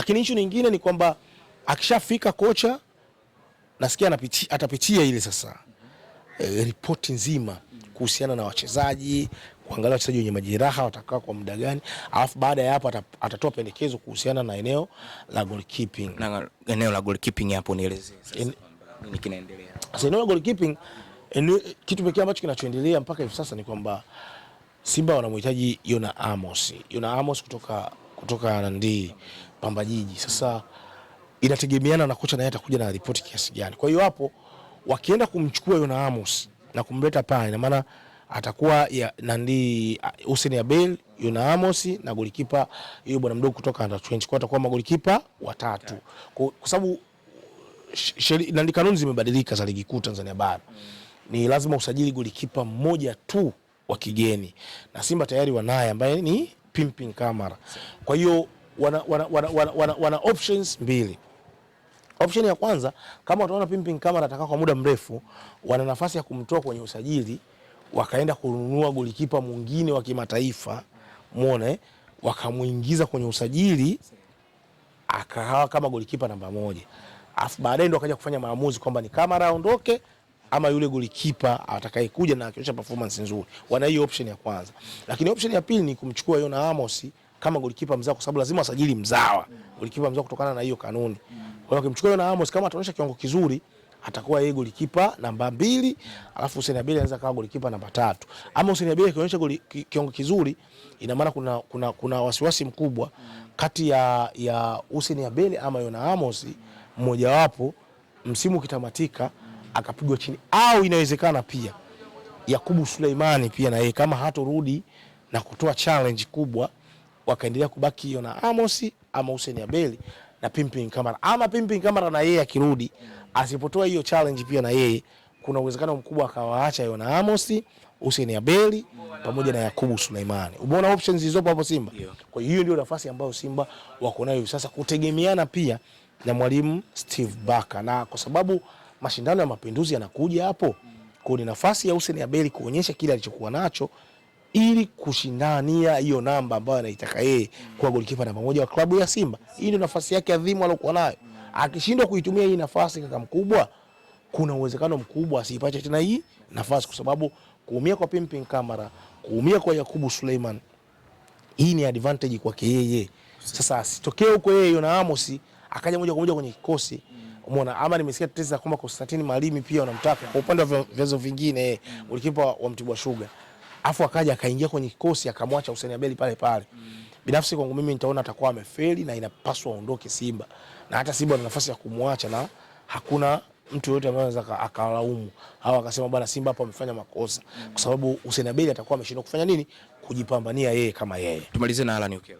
Lakini issue nyingine ni kwamba akishafika kocha nasikia atapitia ile sasa ripoti nzima kuhusiana na wachezaji, kuangalia wachezaji wenye majeraha watakaa kwa muda gani, alafu baada ya hapo atatoa pendekezo kuhusiana na eneo la goalkeeping. Na eneo la goalkeeping hapo nielezee sasa nini kinaendelea. Sasa eneo la goalkeeping, kitu pekee ambacho kinachoendelea mpaka hivi sasa ni kwamba Simba wanamhitaji Yona Amos. Yona Amos kutoka Nandi Pamba Jiji. Sasa inategemeana na kocha naye atakuja na ripoti kiasi gani. Kwa hiyo hapo wakienda kumchukua Yona Amos na kumleta pale, ina maana atakuwa ya Nandi Hussein Abel, Yona Amos na golikipa yule bwana mdogo kutoka under 20. Kwa atakuwa magolikipa watatu. Kwa sababu Nandi kanuni zimebadilika za ligi kuu Tanzania bara. Ni lazima usajili golikipa mmoja tu wa kigeni. Na Simba tayari wanaye ambaye ni Pimpin Kamara. Kwa hiyo wana options mbili. Option ya kwanza, kama utaona Pimpin Kamara atakaa kwa muda mrefu, wana nafasi ya kumtoa kwenye usajili, wakaenda kununua golikipa mwingine wa kimataifa, muone, wakamuingiza kwenye usajili akawa kama golikipa namba moja. Alafu baadaye ndo akaja kufanya maamuzi kwamba ni Kamara aondoke ama yule golikipa atakayekuja na akionyesha performance nzuri. Wana hiyo option ya kwanza. Lakini option ya pili ni kumchukua Yona Amos kama golikipa mzawa, kwa sababu lazima wasajili mzawa. Golikipa mzawa kutokana na hiyo kanuni. Kwa hiyo kimchukua Yona Amos kama ataonyesha kiwango kizuri, atakuwa yeye golikipa namba 2, alafu Hussein Abel anaweza kuwa golikipa namba 3. Ama Hussein Abel akionyesha kiwango kizuri, ina maana kuna wasiwasi mkubwa kati ya Hussein Abel ama Yona Amos, mmoja wapo msimu ukitamatika akapigwa chini, au inawezekana pia Yakubu Suleimani pia na yeye kama hatorudi na kutoa challenge kubwa, wakaendelea kubaki Yona Amos ama Hussein Abel na Pimpin Kamara. Ama Pimpin Kamara na yeye akirudi asipotoa hiyo challenge pia na yeye, kuna uwezekano mkubwa akawaacha Yona Amos, Hussein Abel pamoja na Yakubu Suleimani. Umeona options zilizopo hapo Simba? Kwa hiyo ndio nafasi ambayo Simba wako nayo sasa, kutegemeana pia na mwalimu Steve Barker, na kwa sababu mashindano ya Mapinduzi yanakuja hapo, kwa ni nafasi ya Hussein Abel kuonyesha kile alichokuwa nacho ili kushindania hiyo namba ambayo anaitaka yeye kwa golikipa namba 1 wa klabu ya Simba. Hii ndio nafasi yake adhimu aliyokuwa nayo. Akishindwa kuitumia hii nafasi kaka mkubwa, kuna uwezekano mkubwa asipate tena hii nafasi, kwa sababu kuumia kwa Pimpin Kamara, kuumia kwa Yakubu Suleiman, hii ni advantage kwake yeye. Sasa asitokee huko yeye Yona Amos akaja moja kwa moja kwenye kikosi. Umeona, ama nimesikia tetesi kwamba Konstantini Malimi pia wanamtaka kwa upande wa vyanzo vingine, golikipa wa Mtibwa Sugar. Afu akaja akaingia kwenye kikosi akamwacha Hussein Abel pale pale. Binafsi kwangu mimi nitaona atakuwa amefeli na inapaswa aondoke Simba. Na hata Simba ana nafasi ya kumwacha na hakuna mtu yote ambaye anaweza akalaumu au akasema bwana Simba hapa amefanya makosa, kwa sababu Hussein Abel atakuwa ameshindwa kufanya nini, kujipambania yeye kama yeye. Tumalize na Alan Okello.